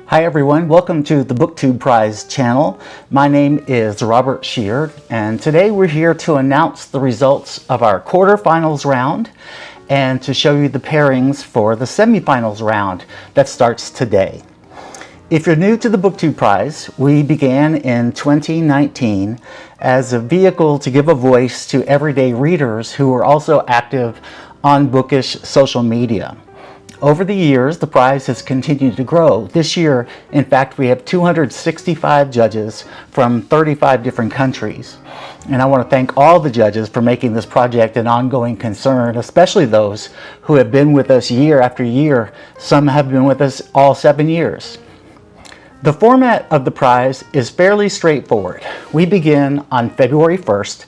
Hi everyone, welcome to the BookTube Prize channel. My name is Robert Sheard, and today we're here to announce the results of our quarterfinals round and to show you the pairings for the semifinals round that starts today. If you're new to the BookTube Prize, we began in 2019 as a vehicle to give a voice to everyday readers who are also active on bookish social media. Over the years, the prize has continued to grow. This year, in fact, we have 265 judges from 35 different countries. And I want to thank all the judges for making this project an ongoing concern, especially those who have been with us year after year. Some have been with us all 7 years. The format of the prize is fairly straightforward. We begin on February 1st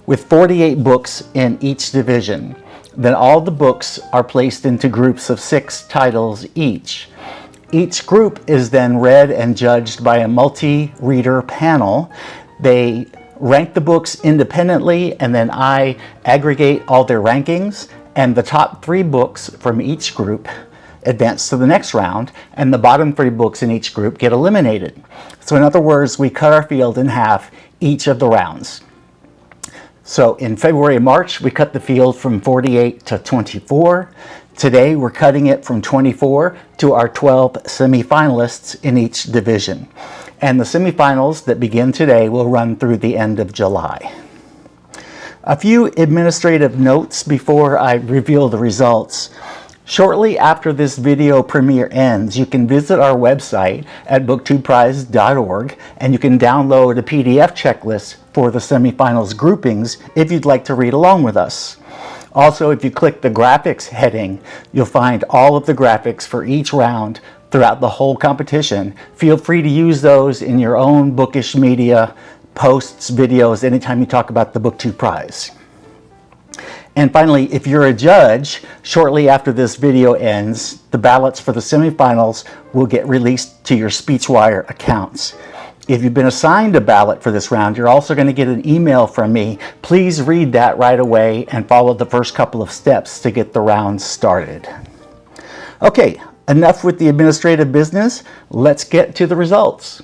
with 48 books in each division. Then all the books are placed into groups of 6 titles each. Each group is then read and judged by a multi-reader panel. They rank the books independently, and then I aggregate all their rankings, and the top 3 books from each group advance to the next round, and the bottom 3 books in each group get eliminated. So in other words, we cut our field in half each of the rounds. So in February and March, we cut the field from 48 to 24. Today, we're cutting it from 24 to our 12 semifinalists in each division. And the semifinals that begin today will run through the end of July. A few administrative notes before I reveal the results. Shortly after this video premiere ends, you can visit our website at booktubeprize.org and you can download a PDF checklist for the semifinals groupings if you'd like to read along with us. Also, if you click the graphics heading, you'll find all of the graphics for each round throughout the whole competition. Feel free to use those in your own bookish media, posts, videos, anytime you talk about the BookTube Prize. And finally, if you're a judge, shortly after this video ends, the ballots for the semifinals will get released to your SpeechWire accounts. If you've been assigned a ballot for this round, you're also going to get an email from me. Please read that right away and follow the first couple of steps to get the round started. Okay, enough with the administrative business. Let's get to the results.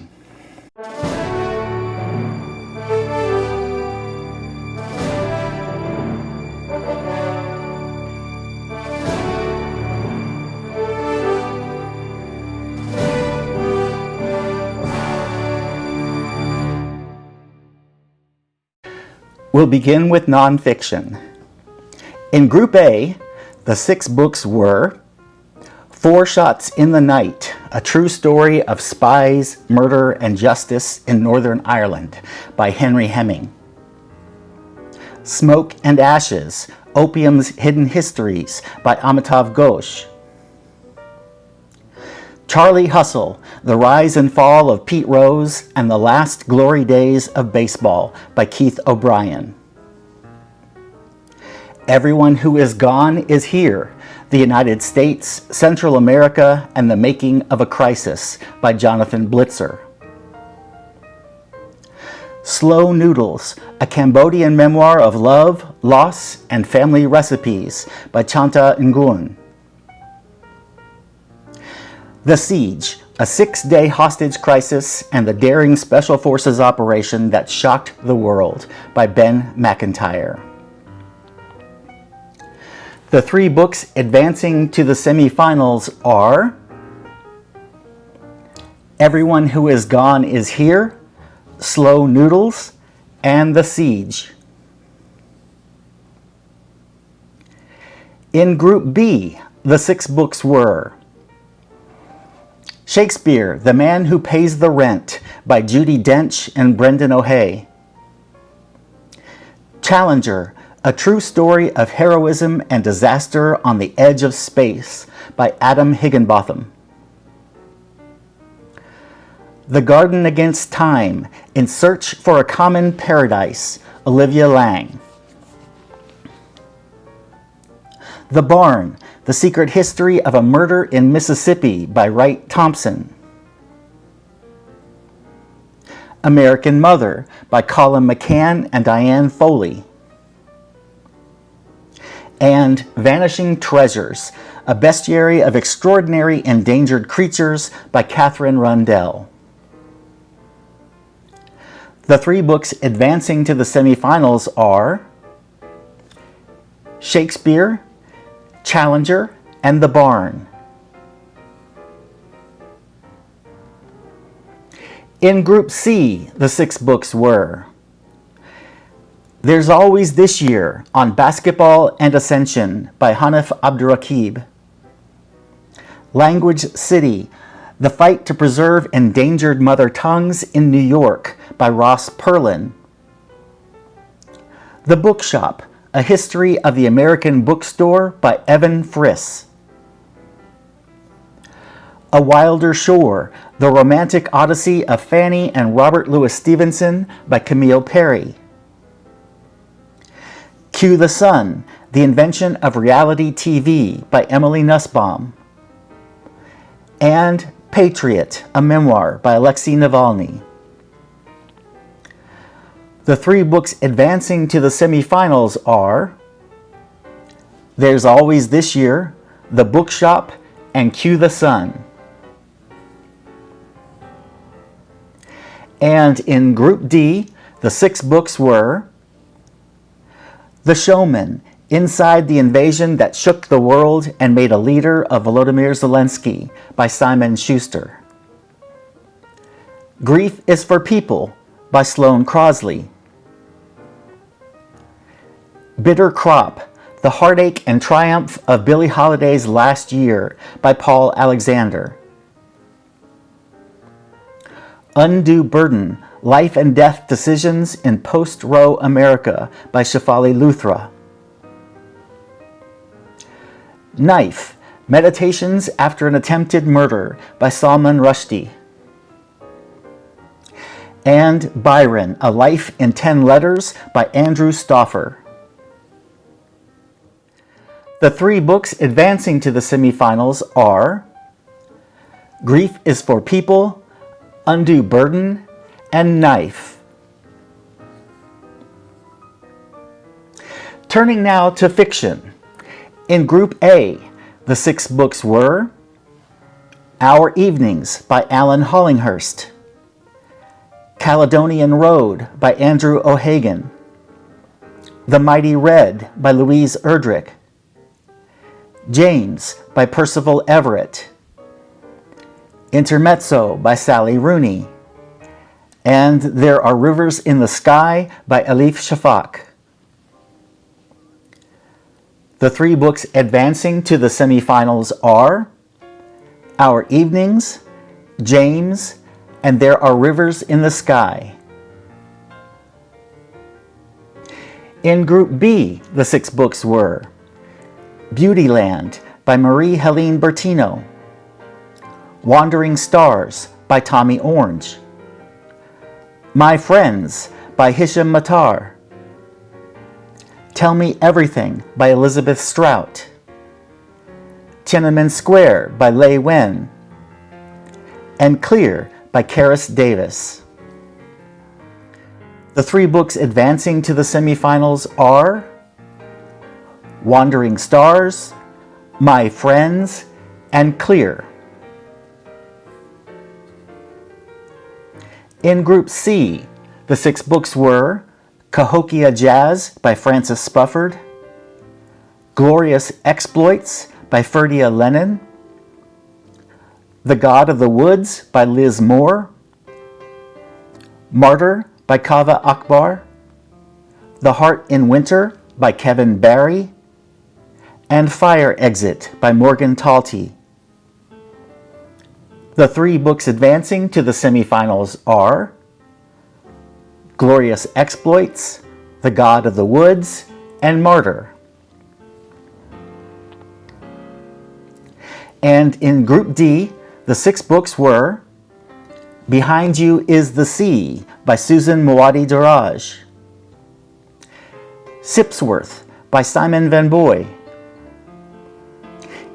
We'll begin with nonfiction. In Group A, the 6 books were Four Shots in the Night, a true story of spies, murder, and justice in Northern Ireland by Henry Hemming. Smoke and Ashes, Opium's Hidden Histories by Amitav Ghosh. Charlie Hustle, The Rise and Fall of Pete Rose and the Last Glory Days of Baseball by Keith O'Brien. Everyone Who Is Gone Is Here, The United States, Central America, and the Making of a Crisis by Jonathan Blitzer. Slow Noodles, a Cambodian memoir of love, loss, and family recipes by Chanta Nguyen. The Siege, a 6-day hostage crisis and the daring special forces operation that shocked the world by Ben McIntyre. The 3 books advancing to the semifinals are Everyone Who Is Gone Is Here, Slow Noodles, and The Siege. In Group B, the 6 books were Shakespeare, The Man Who Pays the Rent by Judi Dench and Brendan O'Hay. Challenger, a true story of heroism and disaster on the edge of space by Adam Higginbotham. The Garden Against Time, In Search for a Common Paradise, Olivia Lang. The Barn, The Secret History of a Murder in Mississippi by Wright Thompson. American Mother by Colin McCann and Diane Foley. and Vanishing Treasures, a bestiary of extraordinary endangered creatures by Catherine Rundell. The 3 books advancing to the semifinals are Shakespeare, Challenger, and The Barn. In Group C, the 6 books were There's Always This Year on Basketball and Ascension by Hanif Abdurraqib. Language City, The Fight to Preserve Endangered Mother Tongues in New York by Ross Perlin. The Bookshop, A History of the American Bookstore by Evan Friss. A Wilder Shore, The Romantic Odyssey of Fanny and Robert Louis Stevenson by Camille Perry. Cue the Sun, The Invention of Reality TV by Emily Nussbaum. And Patriot, a Memoir by Alexei Navalny. The 3 books advancing to the semifinals are There's Always This Year, The Bookshop, and Cue the Sun. And in Group D, the 6 books were The Showman, Inside the Invasion That Shook the World and Made a Leader of Volodymyr Zelensky by Simon Schuster. Grief is for People by Sloane Crosley. Bitter Crop, The Heartache and Triumph of Billie Holiday's Last Year by Paul Alexander. Undue Burden, Life and Death Decisions in Post-Roe America by Shefali Luthra. Knife, Meditations After an Attempted Murder by Salman Rushdie. And Byron, A Life in 10 Letters by Andrew Stauffer. The 3 books advancing to the semifinals are Grief is for People, Undue Burden, and Knife. Turning now to fiction. In Group A, the 6 books were Our Evenings by Alan Hollinghurst, Caledonian Road by Andrew O'Hagan, The Mighty Red by Louise Erdrich, James by Percival Everett, Intermezzo by Sally Rooney, and There Are Rivers in the Sky by Elif Shafak. The 3 books advancing to the semifinals are Our Evenings, James, and There Are Rivers in the Sky. In Group B, the 6 books were Beautyland by Marie-Helene Bertino, Wandering Stars by Tommy Orange, My Friends by Hisham Matar, Tell Me Everything by Elizabeth Strout, Tiananmen Square by Lei Wen, and Clear by Karis Davis. The 3 books advancing to the semifinals are Wandering Stars, My Friends, and Clear. In Group C, the 6 books were Cahokia Jazz by Francis Spufford, Glorious Exploits by Ferdia Lennon, The God of the Woods by Liz Moore, Martyr by Kaveh Akbar, The Heart in Winter by Kevin Barry, and Fire Exit by Morgan Talty. The 3 books advancing to the semifinals are Glorious Exploits, The God of the Woods, and Martyr. And in Group D, the 6 books were Behind You is the Sea by Susan Moadi Daraj, Sipsworth by Simon Van Boy,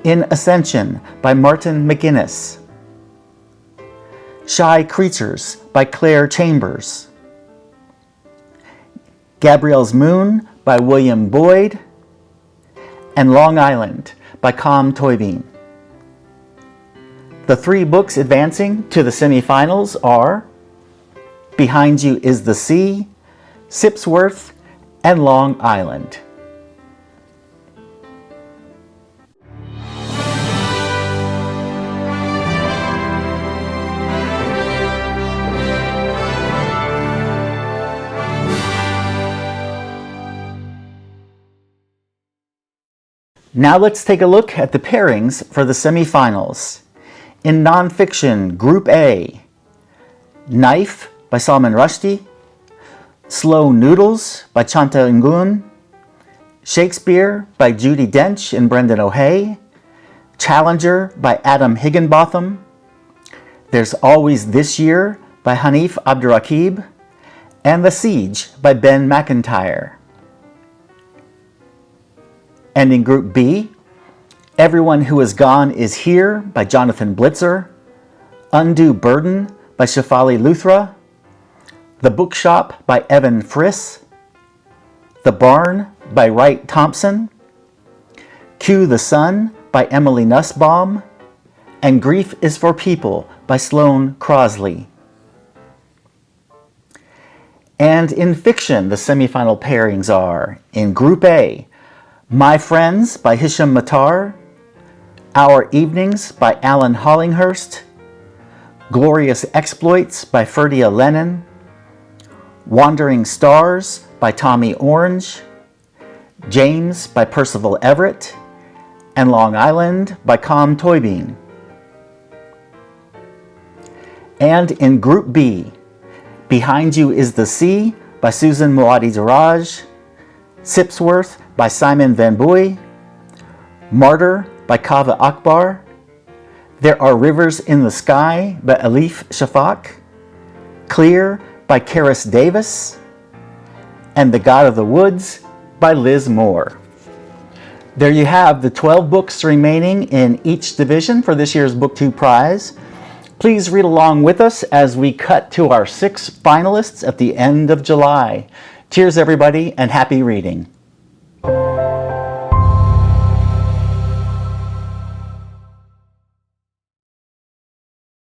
In Ascension by Martin McGuinness, Shy Creatures by Claire Chambers, Gabrielle's Moon by William Boyd, and Long Island by Kam Toybin. The 3 books advancing to the semifinals are Behind You is the Sea, Sipsworth, and Long Island. Now let's take a look at the pairings for the semifinals. In nonfiction, Group A, Knife by Salman Rushdie, Slow Noodles by Chanta Nguyen, Shakespeare by Judi Dench and Brendan O'Hay, Challenger by Adam Higginbotham, There's Always This Year by Hanif Abdurraqib, and The Siege by Ben McIntyre. And in Group B, Everyone Who Is Gone Is Here by Jonathan Blitzer, Undue Burden by Shefali Luthra, The Bookshop by Evan Friss, The Barn by Wright Thompson, Cue the Sun by Emily Nussbaum, and Grief is for People by Sloane Crosley. And in fiction, the semifinal pairings are, in Group A, My Friends by Hisham Matar, Our Evenings by Alan Hollinghurst, Glorious Exploits by Ferdia Lennon, Wandering Stars by Tommy Orange, James by Percival Everett, and Long Island by Kam Toybin. And in Group B, Behind You is the Sea by Susan Moadi Daraj, Sipsworth by Simon Van Buy, Martyr by Kaveh Akbar, There Are Rivers in the Sky by Alif Shafak, Clear by Karis Davis, and The God of the Woods by Liz Moore. There you have the 12 books remaining in each division for this year's BookTube Prize. Please read along with us as we cut to our 6 finalists at the end of July. Cheers everybody, and happy reading.